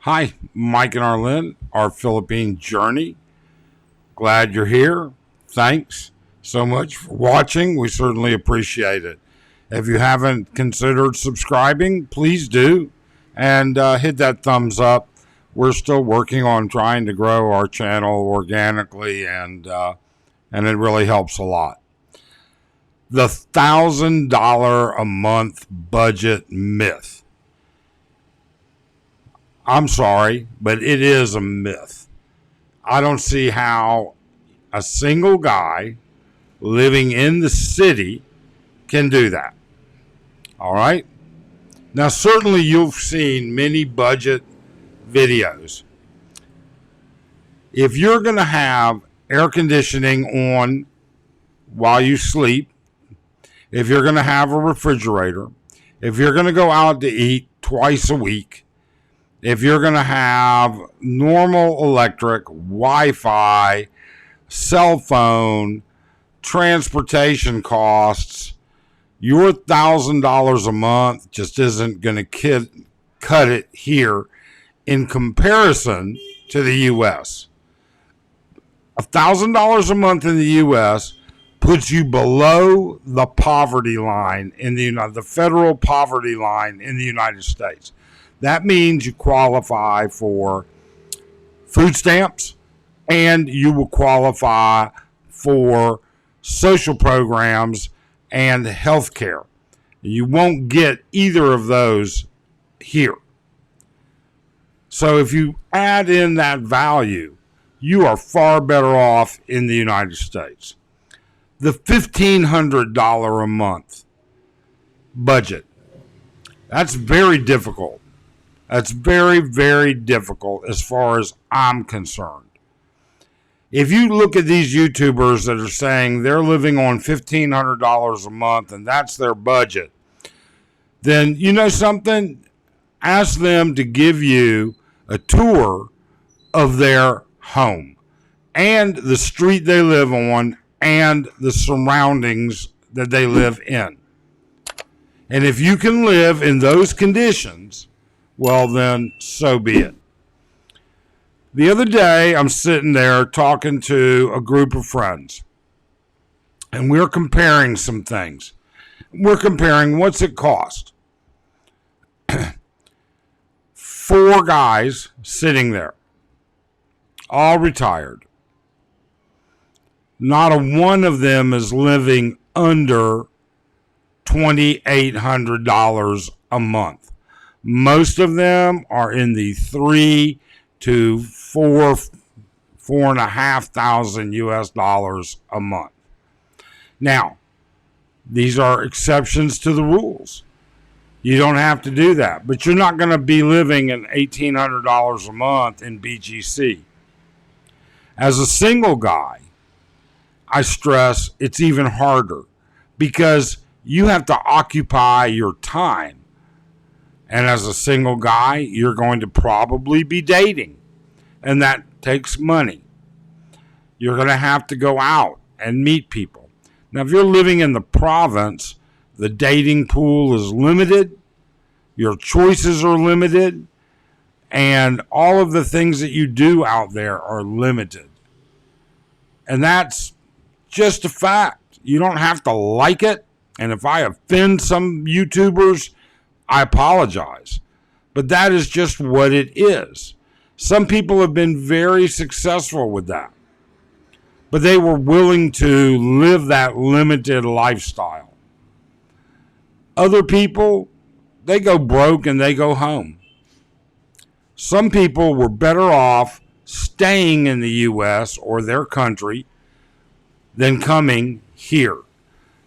Hi, Mike and Arlene, our Philippine journey. Glad you're here. Thanks so much for watching. We certainly appreciate it. If you haven't considered subscribing, please do and hit that thumbs up. We're still working on trying to grow our channel organically, and it really helps a lot. The $1,000 a month budget myth. I'm sorry, but it is a myth. I don't see how a single guy living in the city can do that. All right? Now, certainly you've seen many budget videos. If you're going to have air conditioning on while you sleep, if you're going to have a refrigerator, if you're going to go out to eat twice a week, if you're going to have normal electric, Wi-Fi, cell phone, transportation costs, your $1,000 a month just isn't going to cut it here in comparison to the U.S. $1,000 a month in the U.S. puts you below the poverty line in the federal poverty line in the United States. That means you qualify for food stamps and you will qualify for social programs and health care. You won't get either of those here. So if you add in that value, you are far better off in the United States. The $1,500 a month budget, that's very difficult. That's very, very difficult as far as I'm concerned. If you look at these YouTubers that are saying they're living on $1,500 a month and that's their budget, then you know something? Ask them to give you a tour of their home and the street they live on and the surroundings that they live in. And if you can live in those conditions, well, then so be it. The other day, I'm sitting there talking to a group of friends, and we're comparing some things. We're comparing what's it cost. 4 guys sitting there, all retired. Not a one of them is living under $2,800 a month. Most of them are in the $3,000 to $4,500 US dollars a month. Now, these are exceptions to the rules. You don't have to do that, but you're not going to be living in $1,800 a month in BGC. As a single guy, I stress it's even harder because you have to occupy your time. And as a single guy, you're going to probably be dating. And that takes money. You're going to have to go out and meet people. Now, if you're living in the province, the dating pool is limited. Your choices are limited. And all of the things that you do out there are limited. And that's just a fact. You don't have to like it. And if I offend some YouTubers, I apologize, but that is just what it is. Some people have been very successful with that, but they were willing to live that limited lifestyle. Other people, they go broke and they go home. Some people were better off staying in the U.S. or their country than coming here.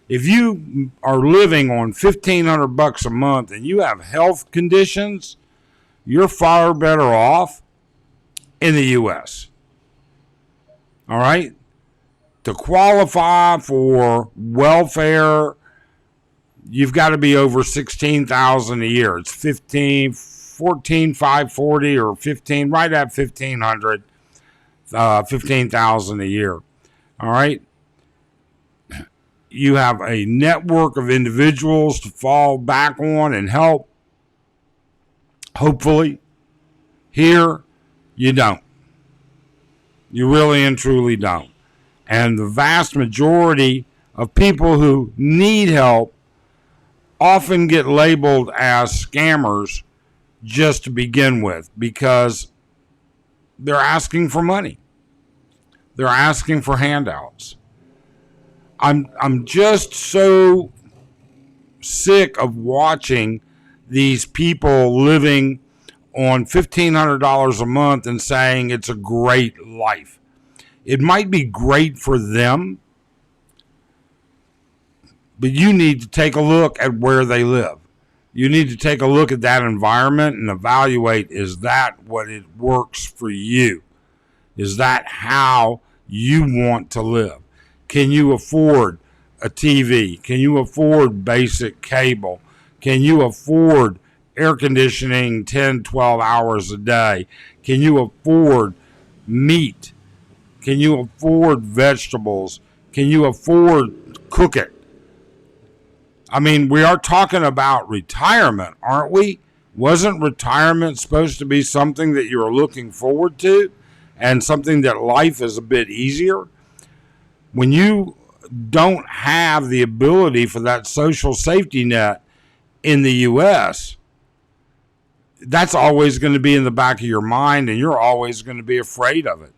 If you are living on $1,500 a month and you have health conditions, you're far better off in the U.S. All right? To qualify for welfare, you've got to be over $16,000 a year. It's $14,540 or 15, right at $1,500, $15,000 a year. All right? You have a network of individuals to fall back on and help, hopefully. Here, you don't. You really and truly don't. And the vast majority of people who need help often get labeled as scammers just to begin with, because they're asking for money. They're asking for handouts. I'm just so sick of watching these people living on $1,500 a month and saying it's a great life. It might be great for them, but you need to take a look at where they live. You need to take a look at that environment and evaluate, is that what it works for you? Is that how you want to live? Can you afford a TV? Can you afford basic cable? Can you afford air conditioning 10, 12 hours a day? Can you afford meat? Can you afford vegetables? Can you afford cook it? I mean, we are talking about retirement, aren't we? Wasn't retirement supposed to be something that you're looking forward to and something that life is a bit easier? When you don't have the ability for that social safety net in the U.S., that's always going to be in the back of your mind, and you're always going to be afraid of it.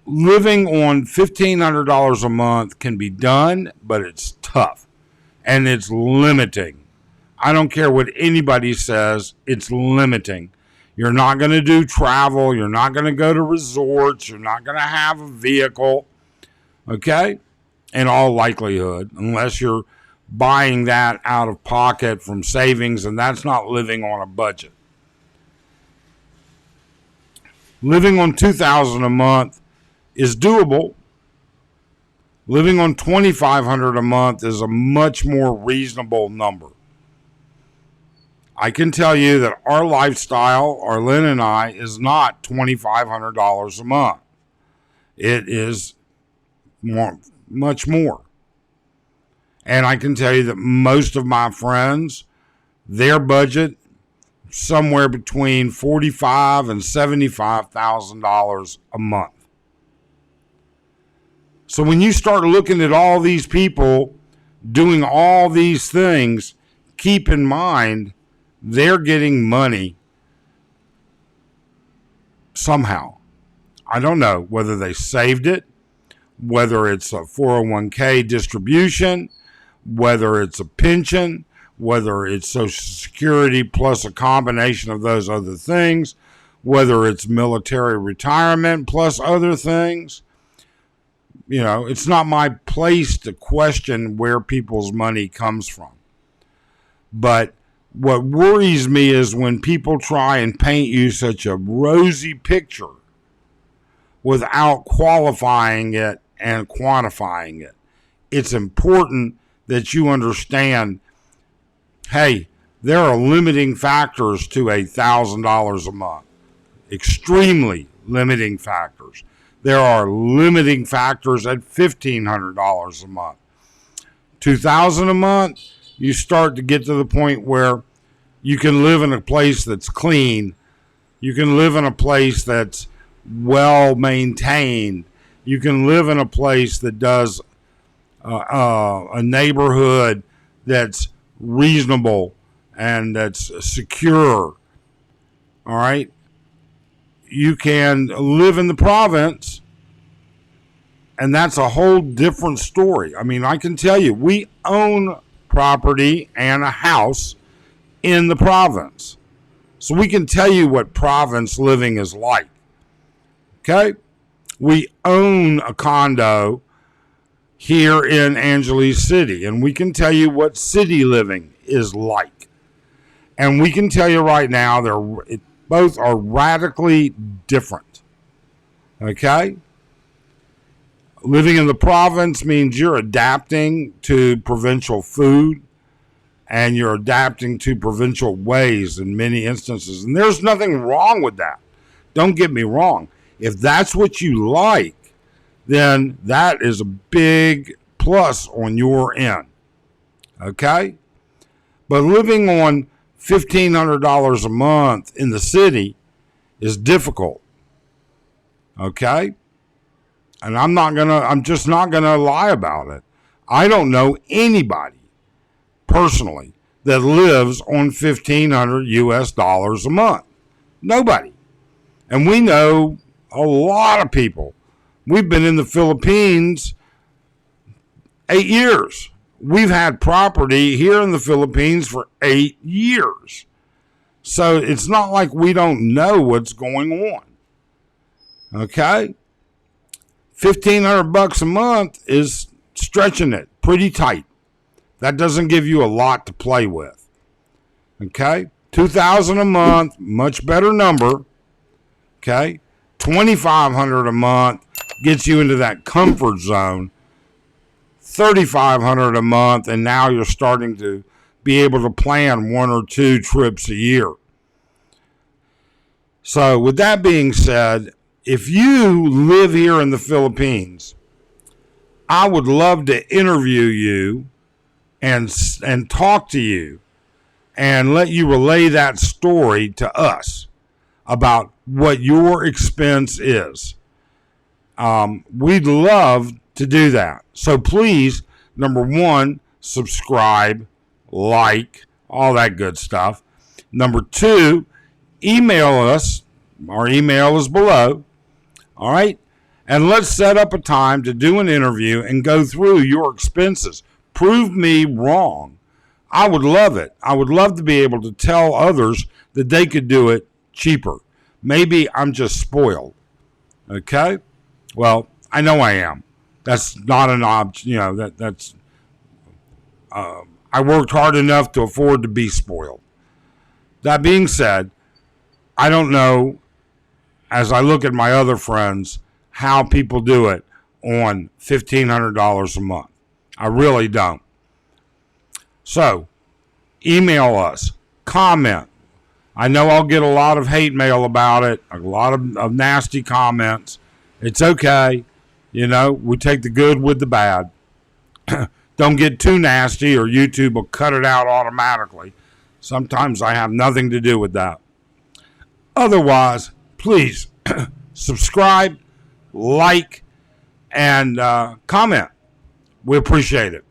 Living on $1,500 a month can be done, but it's tough and it's limiting. I don't care what anybody says, it's limiting. You're not going to do travel. You're not going to go to resorts. You're not going to have a vehicle, okay? In all likelihood, unless you're buying that out of pocket from savings, and that's not living on a budget. Living on $2,000 a month is doable. Living on $2,500 a month is a much more reasonable number. I can tell you that our lifestyle, Arlene and I, is not $2,500 a month. It is much more. And I can tell you that most of my friends, their budget, somewhere between $45,000 and $75,000 a month. So when you start looking at all these people doing all these things, keep in mind they're getting money somehow. I don't know whether they saved it, whether it's a 401k distribution, whether it's a pension, whether it's Social Security plus a combination of those other things, whether it's military retirement plus other things. You know, it's not my place to question where people's money comes from. But what worries me is when people try and paint you such a rosy picture without qualifying it and quantifying it. It's important that you understand, hey, there are limiting factors to $1,000 a month. Extremely limiting factors. There are limiting factors at $1,500 a month. $2,000 a month, you start to get to the point where you can live in a place that's clean. You can live in a place that's well maintained. You can live in a place that does a neighborhood that's reasonable and that's secure. All right. You can live in the province, and that's a whole different story. I mean, I can tell you, we own property and a house in the province. So we can tell you what province living is like. Okay? We own a condo here in Angeles City, and we can tell you what city living is like. And we can tell you right now, both are radically different. Okay? Living in the province means you're adapting to provincial food and you're adapting to provincial ways in many instances. And there's nothing wrong with that. Don't get me wrong. If that's what you like, then that is a big plus on your end. Okay? But living on $1,500 a month in the city is difficult. Okay? And I'm just not gonna lie about it. I don't know anybody personally that lives on $1,500 a month. Nobody. And we know a lot of people. We've been in the Philippines 8 years. We've had property here in the Philippines for 8 years. So it's not like we don't know what's going on. Okay? $1,500 a month is stretching it pretty tight. That doesn't give you a lot to play with. Okay? $2,000 a month, much better number. Okay? $2,500 a month gets you into that comfort zone. $3,500 a month, and now you're starting to be able to plan 1 or 2 trips a year. So with that being said, if you live here in the Philippines, I would love to interview you and talk to you and let you relay that story to us about what your expense is. We'd love to do that. So please, number 1, subscribe, like, all that good stuff. Number 2, email us. Our email is below. All right? And let's set up a time to do an interview and go through your expenses. Prove me wrong. I would love it. I would love to be able to tell others that they could do it cheaper. Maybe I'm just spoiled. Okay? Well, I know I am. That's not an option. I worked hard enough to afford to be spoiled. That being said, I don't know, as I look at my other friends, how people do it on $1,500 a month. I really don't. So, email us, comment. I know I'll get a lot of hate mail about it, a lot of nasty comments. It's okay. We take the good with the bad. Don't get too nasty or YouTube will cut it out automatically. Sometimes I have nothing to do with that. Otherwise, please subscribe, like, and comment. We appreciate it.